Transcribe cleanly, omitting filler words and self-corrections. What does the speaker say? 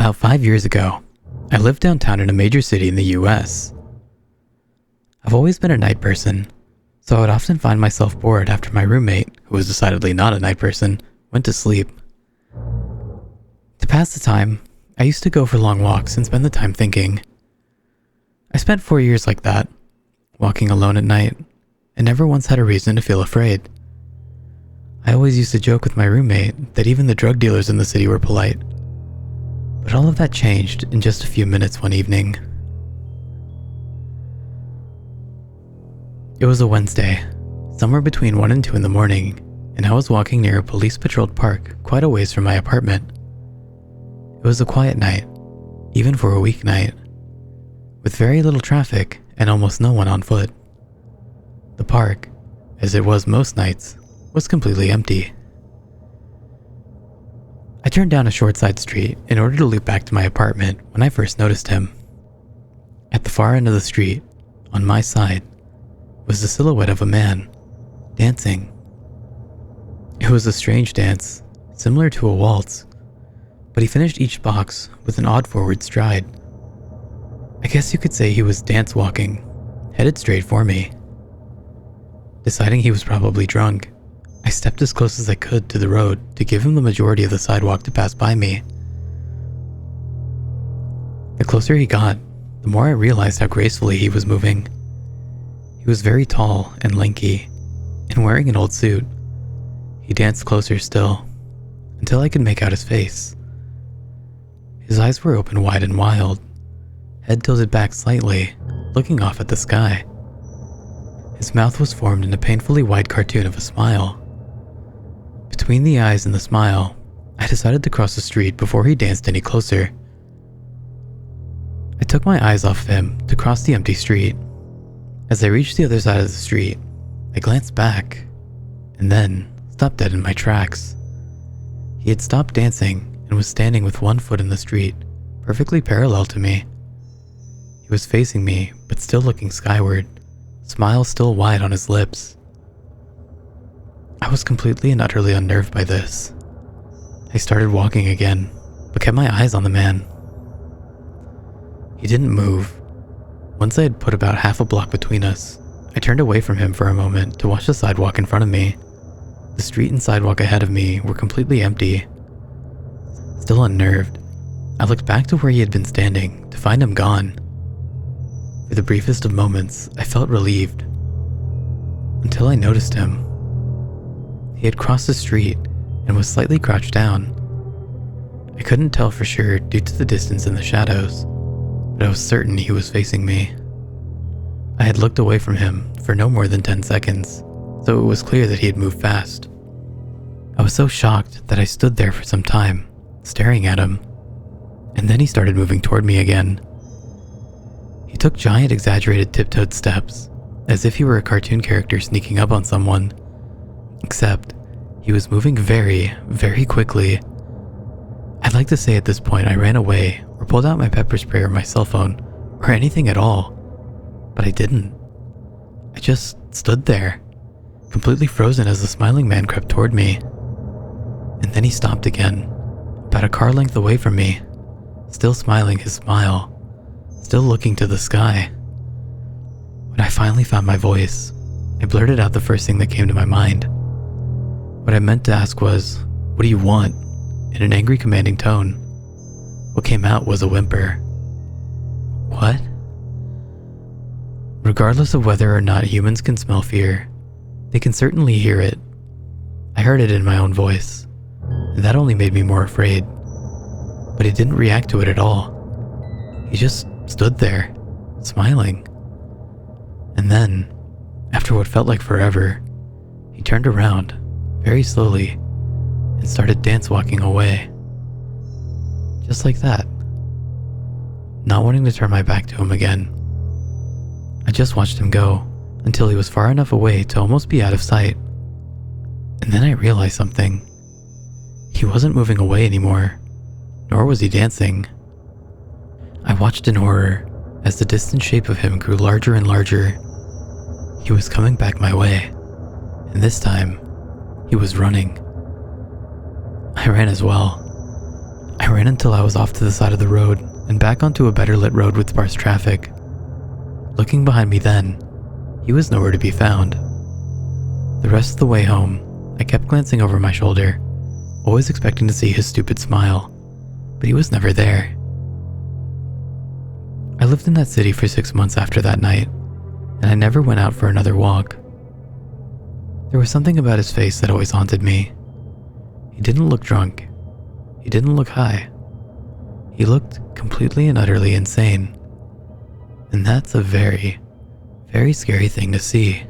About 5 years ago, I lived downtown in a major city in the US. I've always been a night person, so I would often find myself bored after my roommate, who was decidedly not a night person, went to sleep. To pass the time, I used to go for long walks and spend the time thinking. I spent 4 years like that, walking alone at night, and never once had a reason to feel afraid. I always used to joke with my roommate that even the drug dealers in the city were polite. But all of that changed in just a few minutes one evening. It was a Wednesday, somewhere between 1 and 2 in the morning, and I was walking near a police-patrolled park quite a ways from my apartment. It was a quiet night, even for a weeknight, with very little traffic and almost no one on foot. The park, as it was most nights, was completely empty. I turned down a short side street in order to loop back to my apartment when I first noticed him. At the far end of the street, on my side, was the silhouette of a man, dancing. It was a strange dance, similar to a waltz, but he finished each box with an odd forward stride. I guess you could say he was dance walking, headed straight for me. Deciding he was probably drunk, I stepped as close as I could to the road to give him the majority of the sidewalk to pass by me. The closer he got, the more I realized how gracefully he was moving. He was very tall and lanky, and wearing an old suit. He danced closer still, until I could make out his face. His eyes were open wide and wild, head tilted back slightly, looking off at the sky. His mouth was formed in a painfully wide cartoon of a smile. Between the eyes and the smile, I decided to cross the street before he danced any closer. I took my eyes off of him to cross the empty street. As I reached the other side of the street, I glanced back, and then stopped dead in my tracks. He had stopped dancing and was standing with one foot in the street, perfectly parallel to me. He was facing me, but still looking skyward, smile still wide on his lips. I was completely and utterly unnerved by this. I started walking again, but kept my eyes on the man. He didn't move. Once I had put about half a block between us, I turned away from him for a moment to watch the sidewalk in front of me. The street and sidewalk ahead of me were completely empty. Still unnerved, I looked back to where he had been standing to find him gone. For the briefest of moments, I felt relieved, until I noticed him. He had crossed the street and was slightly crouched down. I couldn't tell for sure due to the distance and the shadows, but I was certain he was facing me. I had looked away from him for no more than 10 seconds, so it was clear that he had moved fast. I was so shocked that I stood there for some time, staring at him, and then he started moving toward me again. He took giant exaggerated tiptoed steps, as if he were a cartoon character sneaking up on someone. Except, he was moving very, very quickly. I'd like to say at this point I ran away or pulled out my pepper spray or my cell phone or anything at all, but I didn't. I just stood there, completely frozen as the smiling man crept toward me. And then he stopped again, about a car length away from me, still smiling his smile, still looking to the sky. When I finally found my voice, I blurted out the first thing that came to my mind. What I meant to ask was, "What do you want?" in an angry, commanding tone. What came out was a whimper. What? Regardless of whether or not humans can smell fear, they can certainly hear it. I heard it in my own voice, and that only made me more afraid. But he didn't react to it at all. He just stood there, smiling. And then, after what felt like forever, he turned around, very slowly, and started dance walking away. Just like that. Not wanting to turn my back to him again, I just watched him go until he was far enough away to almost be out of sight. And then I realized something. He wasn't moving away anymore, nor was he dancing. I watched in horror as the distant shape of him grew larger and larger. He was coming back my way, and this time, he was running. I ran as well. I ran until I was off to the side of the road and back onto a better lit road with sparse traffic. Looking behind me then, he was nowhere to be found. The rest of the way home, I kept glancing over my shoulder, always expecting to see his stupid smile, but he was never there. I lived in that city for 6 months after that night, and I never went out for another walk. There was something about his face that always haunted me. He didn't look drunk. He didn't look high. He looked completely and utterly insane. And that's a very, very scary thing to see.